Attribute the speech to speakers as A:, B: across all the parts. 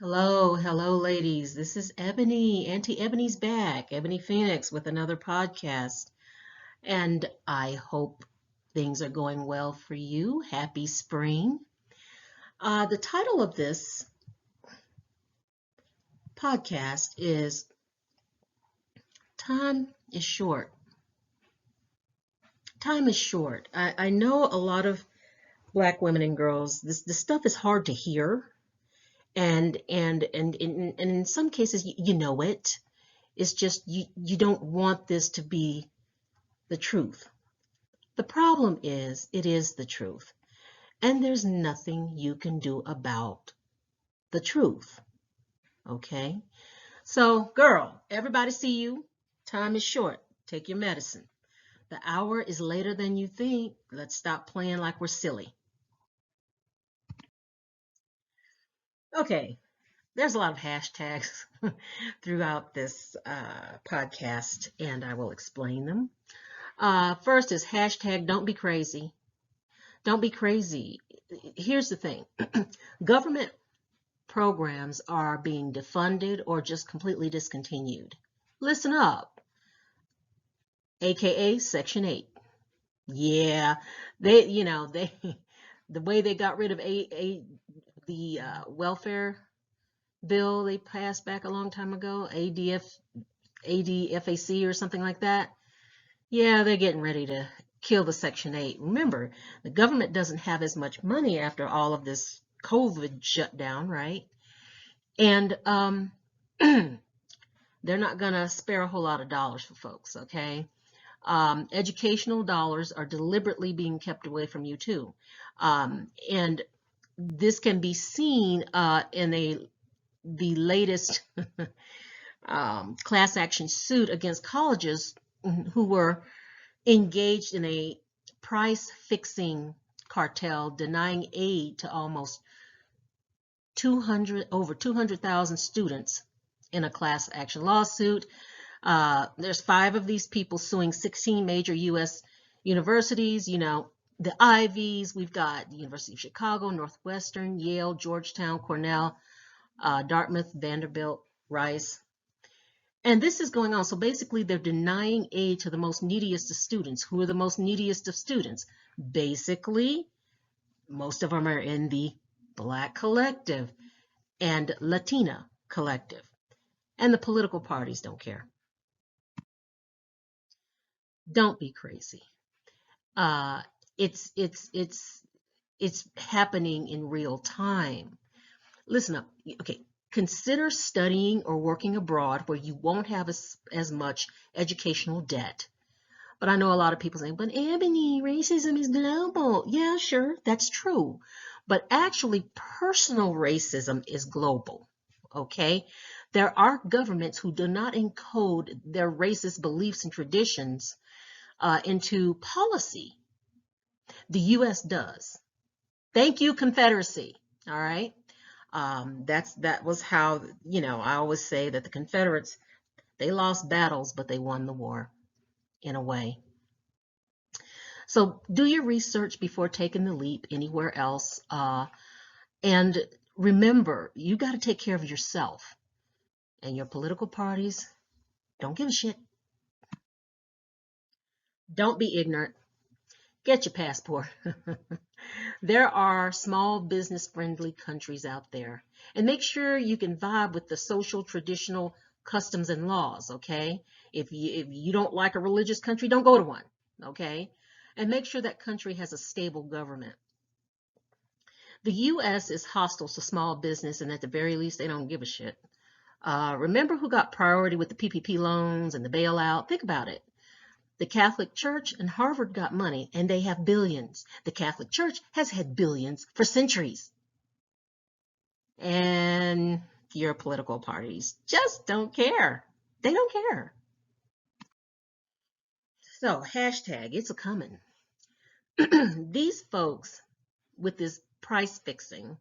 A: Hello, hello, ladies. This is Ebony. Auntie Ebony's back. Ebony Phoenix with another podcast. And I hope things are going well for you. Happy spring. The title of this podcast is Time is Short. Time is short. I know a lot of Black women and girls, this stuff is hard to hear. And in some cases, you know it. It's just you don't want this to be the truth. The problem is, it is the truth, and there's nothing you can do about the truth. Okay? So, girl, everybody see you. Time is short. Take your medicine. The hour is later than you think. Let's stop playing like we're silly. Okay, there's a lot of hashtags throughout this podcast, and I will explain them. First is hashtag don't be crazy. Don't be crazy. Here's the thing. Government programs are being defunded or just completely discontinued. Listen up, aka Section 8. Yeah, they the way they got rid of the welfare bill they passed back a long time ago, ADFAC or something like that. Yeah, they're getting ready to kill the Section 8. Remember, the government doesn't have as much money after all of this COVID shutdown, right? And they're not going to spare a whole lot of dollars for folks, okay? Educational dollars are deliberately being kept away from you too. And this can be seen in the latest class action suit against colleges who were engaged in a price fixing cartel, denying aid to almost over 200,000 students in a class action lawsuit. There's 5 of these people suing 16 major U.S. universities, the Ivies. We've got the University of Chicago, Northwestern, Yale, Georgetown, Cornell, Dartmouth, Vanderbilt, Rice. And this is going on. So basically, they're denying aid to the most neediest of students. Who are the most neediest of students? Basically, most of them are in the Black collective and Latina collective. And the political parties don't care. Don't be crazy. Uh, it's happening in real time. Listen up. Okay, consider studying or working abroad where you won't have as much educational debt. But I know a lot of people saying, but Ebony, racism is global. Yeah, sure, that's true. But actually, personal racism is global. Okay? There are governments who do not encode their racist beliefs and traditions into policy. The U.S. does. Thank you, Confederacy. All right? That was how, I always say that the Confederates, they lost battles, but they won the war in a way. So do your research before taking the leap anywhere else. And remember, you got to take care of yourself. And your political parties don't give a shit. Don't be ignorant. Get your passport. There are small business friendly countries out there. And make sure you can vibe with the social, traditional customs and laws, okay? If you don't like a religious country, don't go to one, okay? And make sure that country has a stable government. The U.S. is hostile to small business, and at the very least, they don't give a shit. Remember who got priority with the PPP loans and the bailout? Think about it. The Catholic Church and Harvard got money, and they have billions. The Catholic Church has had billions for centuries. And your political parties just don't care. They don't care. So, hashtag, it's a coming. These folks with this price fixing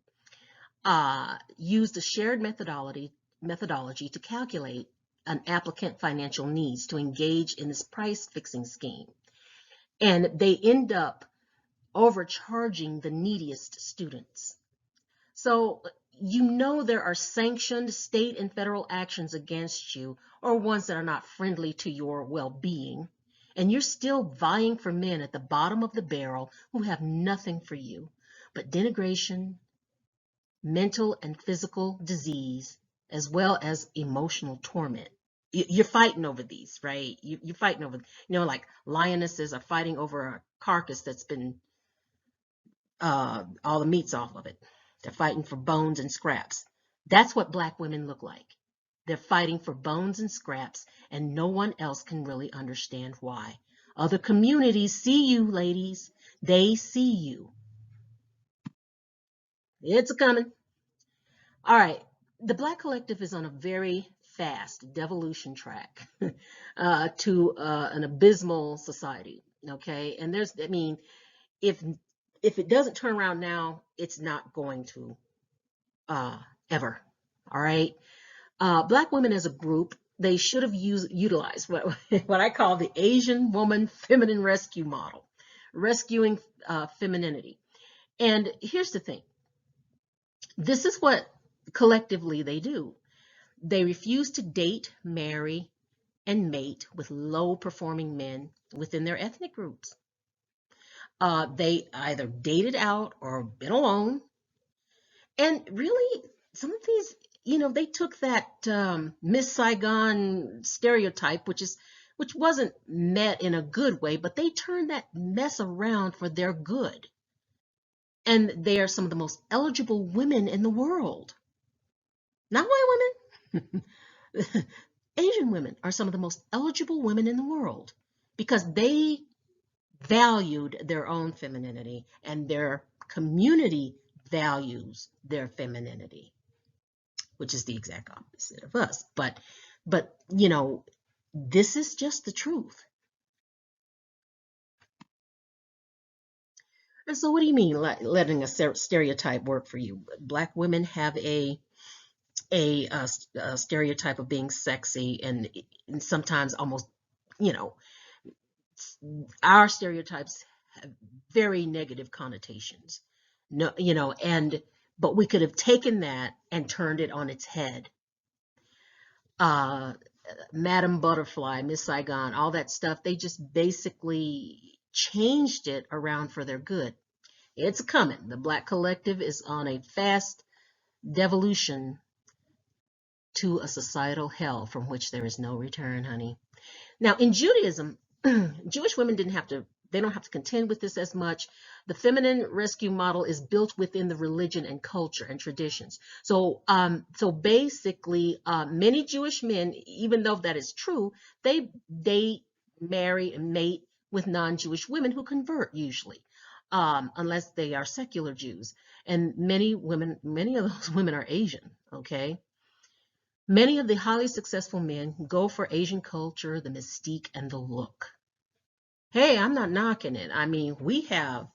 A: used a shared methodology to calculate an applicant financial needs to engage in this price fixing scheme. And they end up overcharging the neediest students. So you know there are sanctioned state and federal actions against you, or ones that are not friendly to your well-being, and you're still vying for men at the bottom of the barrel who have nothing for you but denigration, mental and physical disease, as well as emotional torment. You're fighting over these, right? You're fighting over, like lionesses are fighting over a carcass that's been, all the meat's off of it. They're fighting for bones and scraps. That's what Black women look like. They're fighting for bones and scraps, and no one else can really understand why. Other communities see you, ladies. They see you. It's a coming. All right. The Black collective is on a very fast devolution track to an abysmal society. Okay. And if it doesn't turn around now, it's not going to ever. All right. Black women as a group, they should have utilized what I call the Asian woman feminine rescue model, rescuing femininity. And here's the thing. This is what collectively they do. They refuse to date, marry, and mate with low-performing men within their ethnic groups. They either dated out or been alone. And really, some of these, they took that Miss Saigon stereotype, which wasn't met in a good way, but they turned that mess around for their good. And they are some of the most eligible women in the world. Not white women. Asian women are some of the most eligible women in the world because they valued their own femininity and their community values their femininity, which is the exact opposite of us. But this is just the truth. And so what do you mean letting a stereotype work for you? Black women have a stereotype of being sexy, and sometimes almost, our stereotypes have very negative connotations. No, but we could have taken that and turned it on its head. Madam Butterfly, Miss Saigon, all that stuff, they just basically changed it around for their good. It's coming. The Black collective is on a fast devolution to a societal hell from which there is no return, honey. Now, in Judaism, Jewish women don't have to contend with this as much. The feminine rescue model is built within the religion and culture and traditions. So basically, many Jewish men, even though that is true, they marry and mate with non-Jewish women who convert usually, unless they are secular Jews. And many of those women are Asian, okay? Many of the highly successful men go for Asian culture, the mystique, and the look. Hey, I'm not knocking it. I mean, we have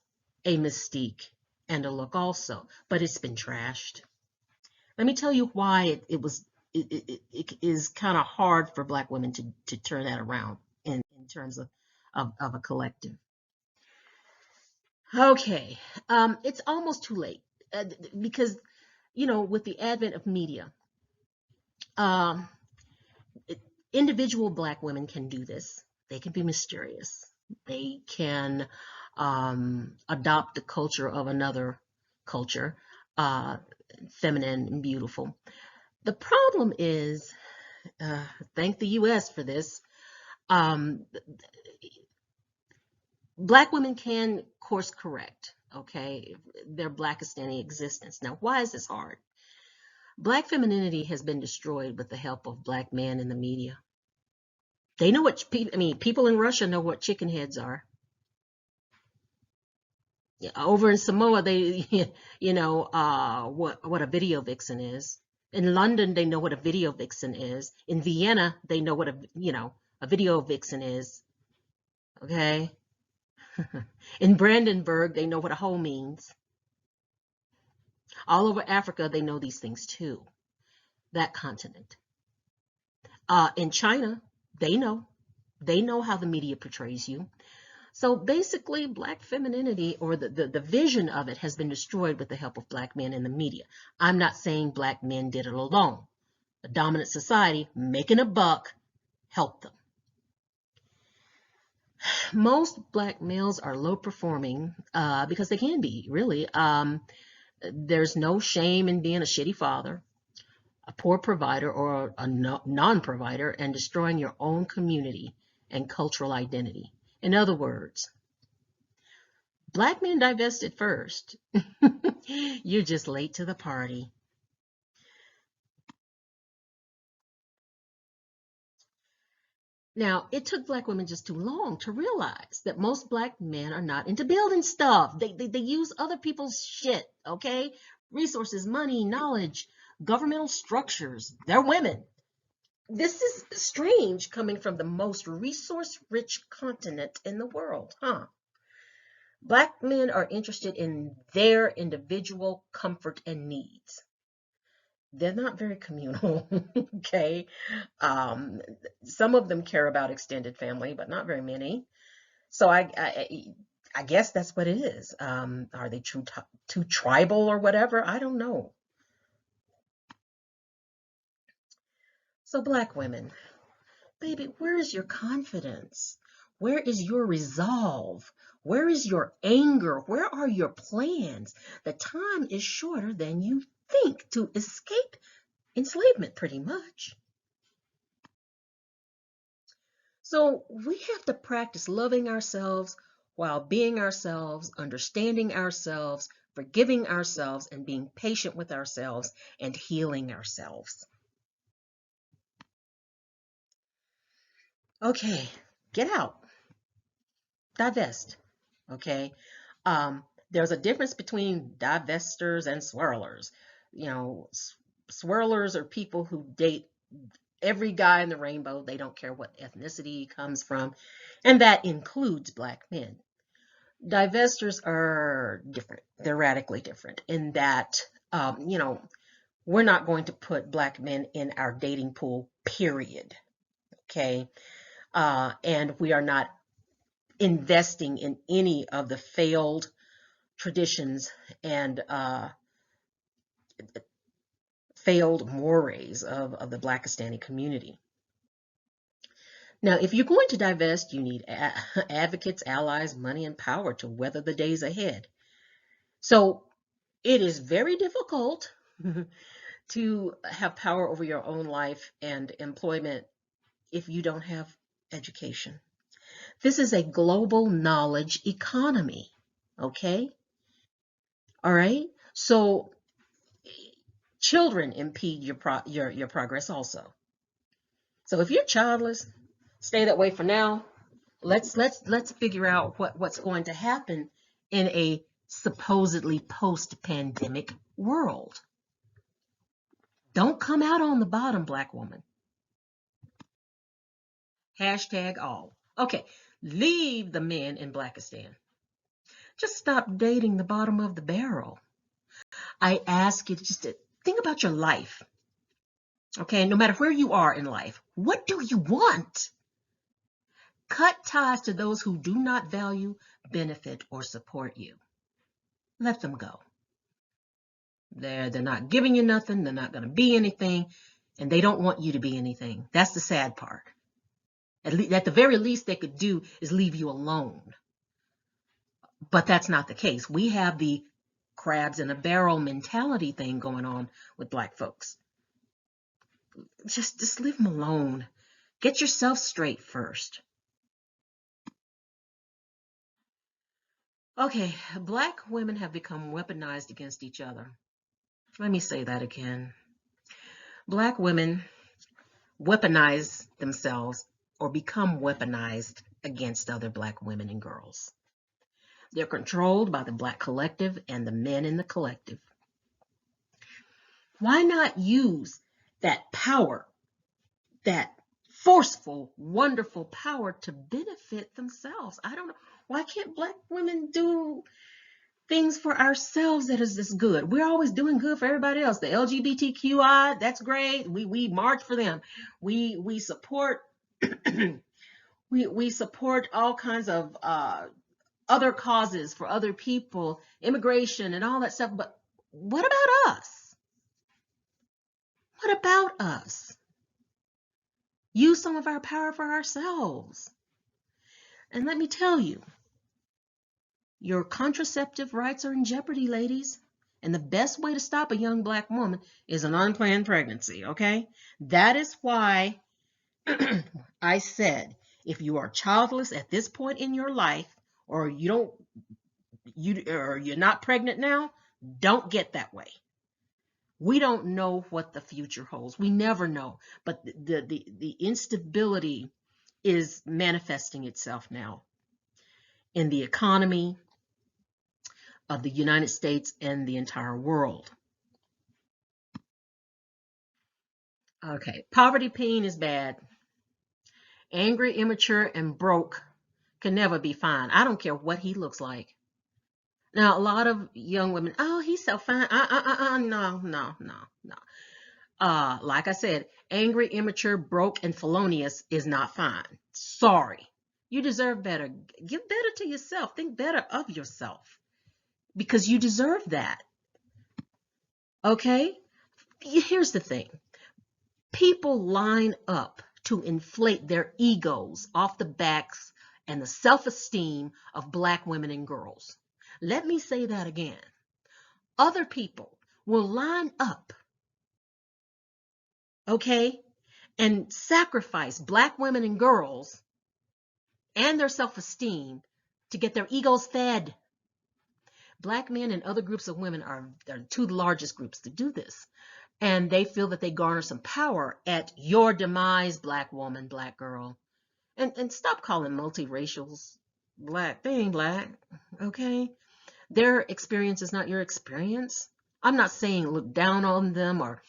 A: a mystique and a look also, but it's been trashed. Let me tell you why it is kind of hard for Black women to turn that around in terms of a collective. Okay, it's almost too late because, with the advent of media, individual Black women can do this. They can be mysterious. They can adopt the culture of another culture, feminine and beautiful. The problem is, thank the U.S. for this, Black women can course correct, okay, their blackest in any existence. Now, why is this hard? Black femininity has been destroyed with the help of Black men in the media. They know what people in Russia know what chicken heads are. Over in Samoa, they what a video vixen is. In London, they know what a video vixen is. In Vienna, they know what a video vixen is. Okay. In Brandenburg, they know what a hoe means. All over Africa, they know these things too. That continent. In China, they know how the media portrays you. So basically, Black femininity, or the vision of it, has been destroyed with the help of Black men in the media. I'm not saying Black men did it alone. A dominant society making a buck helped them. Most Black males are low performing because they can be, really. There's no shame in being a shitty father, a poor provider, or a non-provider, and destroying your own community and cultural identity. In other words, Black men divested first. You're just late to the party. Now, it took Black women just too long to realize that most Black men are not into building stuff. They use other people's shit, okay? Resources, money, knowledge, governmental structures. They're women. This is strange coming from the most resource-rich continent in the world, huh? Black men are interested in their individual comfort and needs. They're not very communal, okay? Um, some of them care about extended family, but not very many. So I guess that's what it is. Are they too tribal or whatever? I don't know. So Black women, baby, where is your confidence? Where is your resolve? Where is your anger? Where are your plans? The time is shorter than you think to escape enslavement, pretty much. So we have to practice loving ourselves while being ourselves, understanding ourselves, forgiving ourselves, and being patient with ourselves and healing ourselves. Okay, get out, divest. Okay, there's a difference between divestors and swirlers. You know, swirlers are people who date every guy in the rainbow. They don't care what ethnicity he comes from, and that includes Black men. Divestors are different. They're radically different in that, we're not going to put Black men in our dating pool, period. Okay. And we are not investing in any of the failed traditions and failed mores of the Blackistani community. Now, if you're going to divest, you need advocates, allies, money, and power to weather the days ahead. So it is very difficult to have power over your own life and employment if you don't have education. This is a global knowledge economy, okay? All right? So children impede your progress also. So if you're childless, stay that way for now. Let's figure out what's going to happen in a supposedly post-pandemic world. Don't come out on the bottom, Black woman. Hashtag all. Okay, leave the men in Blackistan. Just stop dating the bottom of the barrel. I ask you just to think about your life. Okay, no matter where you are in life, what do you want? Cut ties to those who do not value, benefit, or support you. Let them go. They're not giving you nothing. They're not going to be anything. And they don't want you to be anything. That's the sad part. At the very least they could do is leave you alone. But that's not the case. We have the crabs in a barrel mentality thing going on with Black folks. Just leave them alone. Get yourself straight first. Okay, Black women have become weaponized against each other. Let me say that again. Black women weaponize themselves or become weaponized against other Black women and girls. They're controlled by the Black collective and the men in the collective. Why not use that power, that forceful, wonderful power to benefit themselves? I don't know. Why can't Black women do things for ourselves that is this good? We're always doing good for everybody else. The LGBTQI, that's great. We march for them. We support We support all kinds of other causes for other people, immigration and all that stuff. But what about us? What about us? Use some of our power for ourselves. And let me tell you, your contraceptive rights are in jeopardy, ladies. And the best way to stop a young black woman is an unplanned pregnancy, okay? That is why I said, if you are childless at this point in your life, or you're not pregnant now, don't get that way. We don't know what the future holds. We never know. But the instability is manifesting itself now in the economy of the United States and the entire world. Okay, poverty pain is bad. Angry, immature, and broke can never be fine. I don't care what he looks like. Now, a lot of young women, oh, he's so fine. No, no, no, no. Like I said, angry, immature, broke, and felonious is not fine. Sorry. You deserve better. Give better to yourself. Think better of yourself because you deserve that. Okay? Here's the thing. People line up to inflate their egos off the backs and the self-esteem of black women and girls. Let me say that again. Other people will line up, okay, and sacrifice black women and girls and their self-esteem to get their egos fed. Black men and other groups of women are the two largest groups to do this. And they feel that they garner some power at your demise, black woman, black girl. And stop calling multiracials black. They ain't black, okay? Their experience is not your experience. I'm not saying look down on them or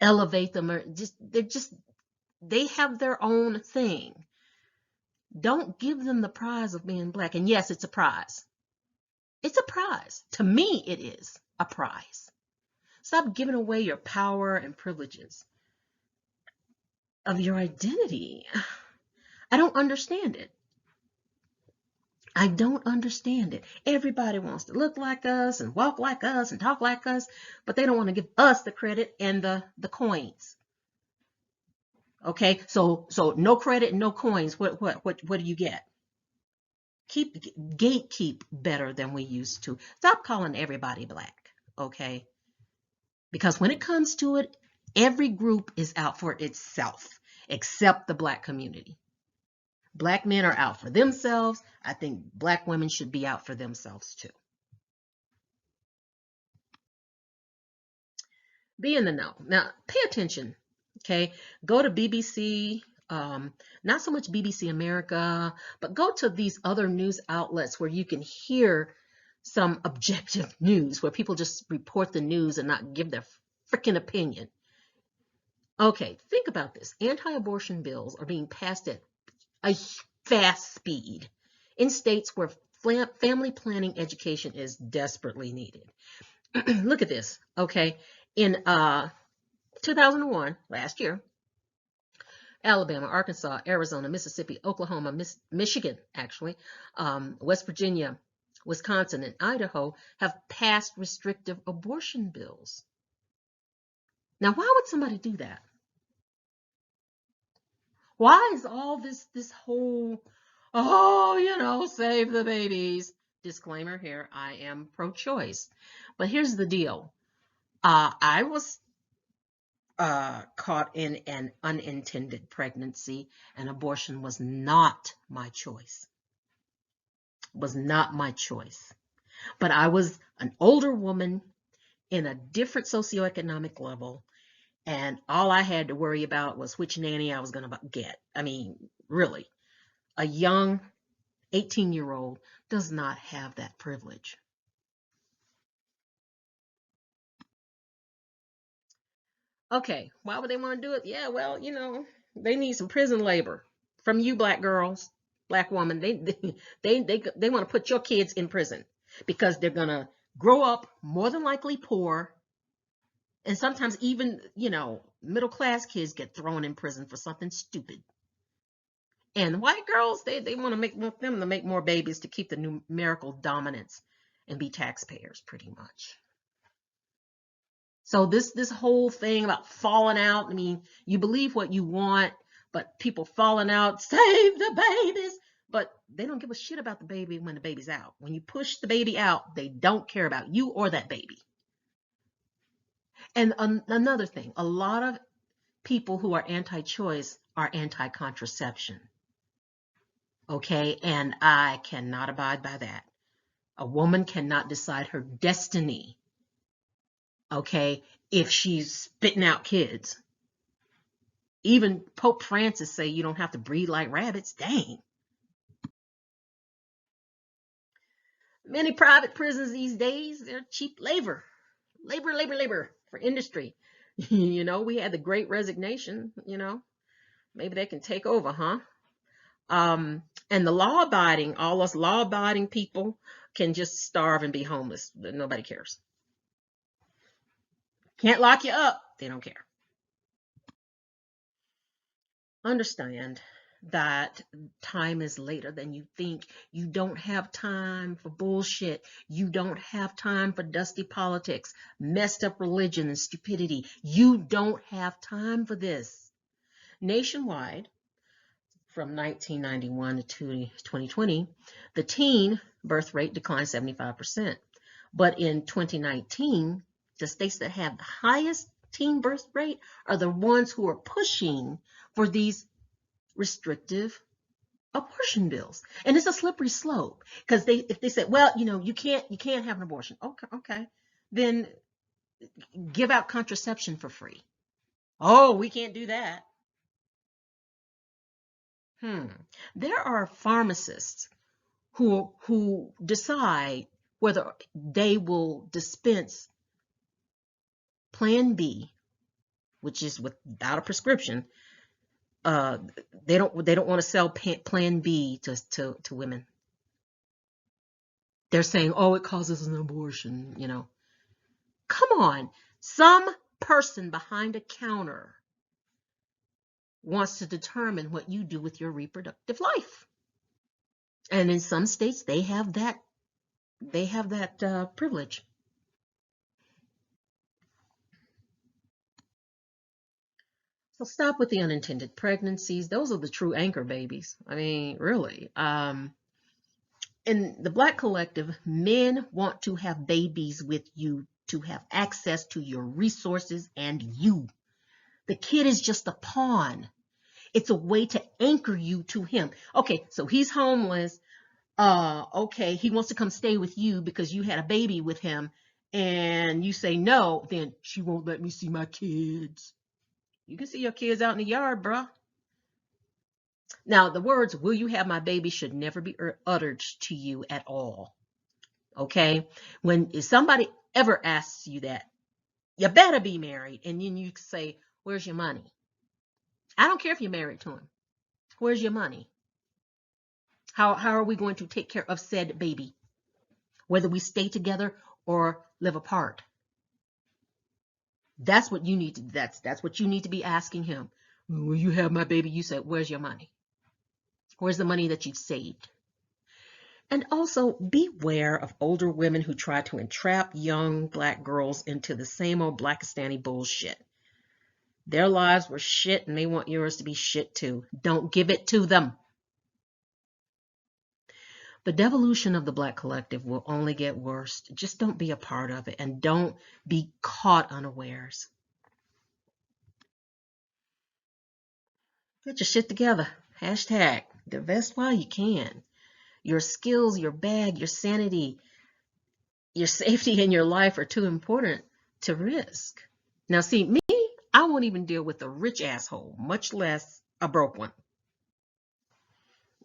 A: elevate them or they have their own thing. Don't give them the prize of being black. And yes, it's a prize. It's a prize. To me, it is a prize. Stop giving away your power and privileges of your identity. I don't understand it. I don't understand it. Everybody wants to look like us and walk like us and talk like us, but they don't want to give us the credit and the coins. Okay, so no credit, no coins. What do you get? Gatekeep better than we used to. Stop calling everybody black. Okay, because when it comes to it, every group is out for itself except the black community. Black men are out for themselves. I think black women should be out for themselves too. Be in the know. Now, pay attention, okay? Go to BBC, not so much BBC America, but go to these other news outlets where you can hear some objective news, where people just report the news and not give their freaking opinion. Okay, think about this. Anti-abortion bills are being passed at a fast speed in states where family planning education is desperately needed. Look at this, okay? In 2001, last year, Alabama, Arkansas, Arizona, Mississippi, Oklahoma, Michigan, actually, West Virginia, Wisconsin, and Idaho have passed restrictive abortion bills. Now, why would somebody do that? Why is all this whole, oh, save the babies? Disclaimer here, I am pro-choice. But here's the deal. I was caught in an unintended pregnancy, and abortion was not my choice. Was not my choice. But I was an older woman in a different socioeconomic level, and all I had to worry about was which nanny I was going to get. I mean, really, a young 18-year-old does not have that privilege. Okay, why would they want to do it? Yeah, well, they need some prison labor from you, black girls, black woman. They want to put your kids in prison because they're gonna grow up more than likely poor, and sometimes even middle class kids get thrown in prison for something stupid. And white girls, they want them to make more babies to keep the numerical dominance and be taxpayers, pretty much. So this whole thing about falling out, I mean, you believe what you want, but people falling out, save the babies, but they don't give a shit about the baby when the baby's out. When you push the baby out, they don't care about you or that baby. And another thing, a lot of people who are anti-choice are anti-contraception. Okay, and I cannot abide by that. A woman cannot decide her destiny, okay, if she's spitting out kids. Even Pope Francis say you don't have to breed like rabbits. Dang. Many private prisons these days, they're cheap labor. Labor for industry. You know, we had the Great Resignation, you know. Maybe they can take over, huh? And the law-abiding, all us law-abiding people can just starve and be homeless. Nobody cares. Can't lock you up. They don't care. Understand that time is later than you think. You don't have time for bullshit. You don't have time for dusty politics, messed up religion and stupidity. You don't have time for this. Nationwide, from 1991 to 2020, the teen birth rate declined 75%. But in 2019, the states that have the highest teen birth rate are the ones who are pushing for these restrictive abortion bills. And it's a slippery slope, because if they said, well, you know, you can't have an abortion. Okay. Then give out contraception for free. Oh, we can't do that. There are pharmacists who decide whether they will dispense Plan B, which is without a prescription. They don't want to sell Plan B to women. They're saying, oh, it causes an abortion, you know. Come on, some person behind a counter wants to determine what you do with your reproductive life. And in some states, they have that privilege. So stop with the unintended pregnancies. Those are the true anchor babies. I mean, really. In the Black collective, men want to have babies with you to have access to your resources and you. The kid is just a pawn. It's a way to anchor you to him. Okay, so he's homeless. Okay, he wants to come stay with you because you had a baby with him, and you say no, then she won't let me see my kids. You can see your kids out in the yard, bruh. Now, the words, will you have my baby, should never be uttered to you at all. Okay? If somebody ever asks you that, you better be married. And then you say, where's your money? I don't care if you're married to him. Where's your money? How are we going to take care of said baby? Whether we stay together or live apart. That's what you need to, that's what you need to be asking him. Will you have my baby? You said, where's your money? Where's the money that you've saved? And also beware of older women who try to entrap young Black girls into the same old Blackistani bullshit. Their lives were shit and they want yours to be shit too. Don't give it to them. The devolution of the Black collective will only get worse. Just don't be a part of it and don't be caught unawares. Get your shit together. Hashtag divest while you can. Your skills, your bag, your sanity, your safety, and your life are too important to risk. Now, see, me, I won't even deal with a rich asshole, much less a broke one.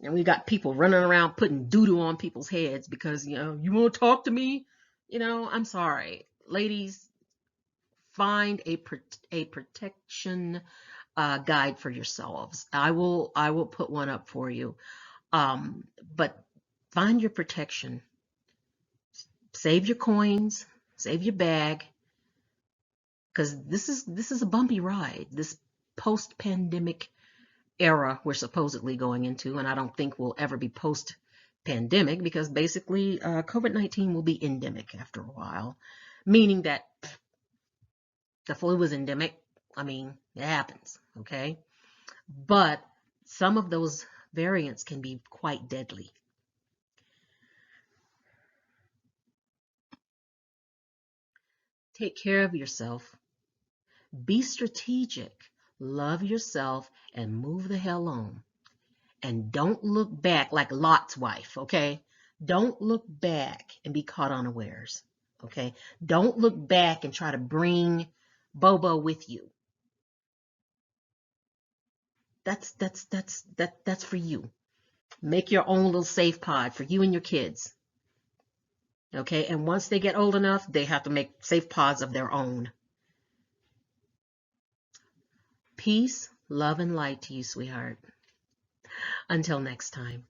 A: And we got people running around putting doo-doo on people's heads because, you know, you won't talk to me. You know, I'm sorry. Ladies, find a protection guide for yourselves. I will put one up for you. But find your protection. Save your coins, save your bag, because this is a bumpy ride. This post-pandemic era we're supposedly going into, and I don't think we'll ever be post-pandemic, because basically COVID-19 will be endemic after a while, meaning that the flu was endemic. I mean, it happens, okay? But some of those variants can be quite deadly. Take care of yourself. Be strategic. Love yourself and move the hell on. And don't look back like Lot's wife, okay? Don't look back and be caught unawares, okay? Don't look back and try to bring Bobo with you. That's for you. Make your own little safe pod for you and your kids, okay? And once they get old enough, they have to make safe pods of their own. Peace, love, and light to you, sweetheart. Until next time.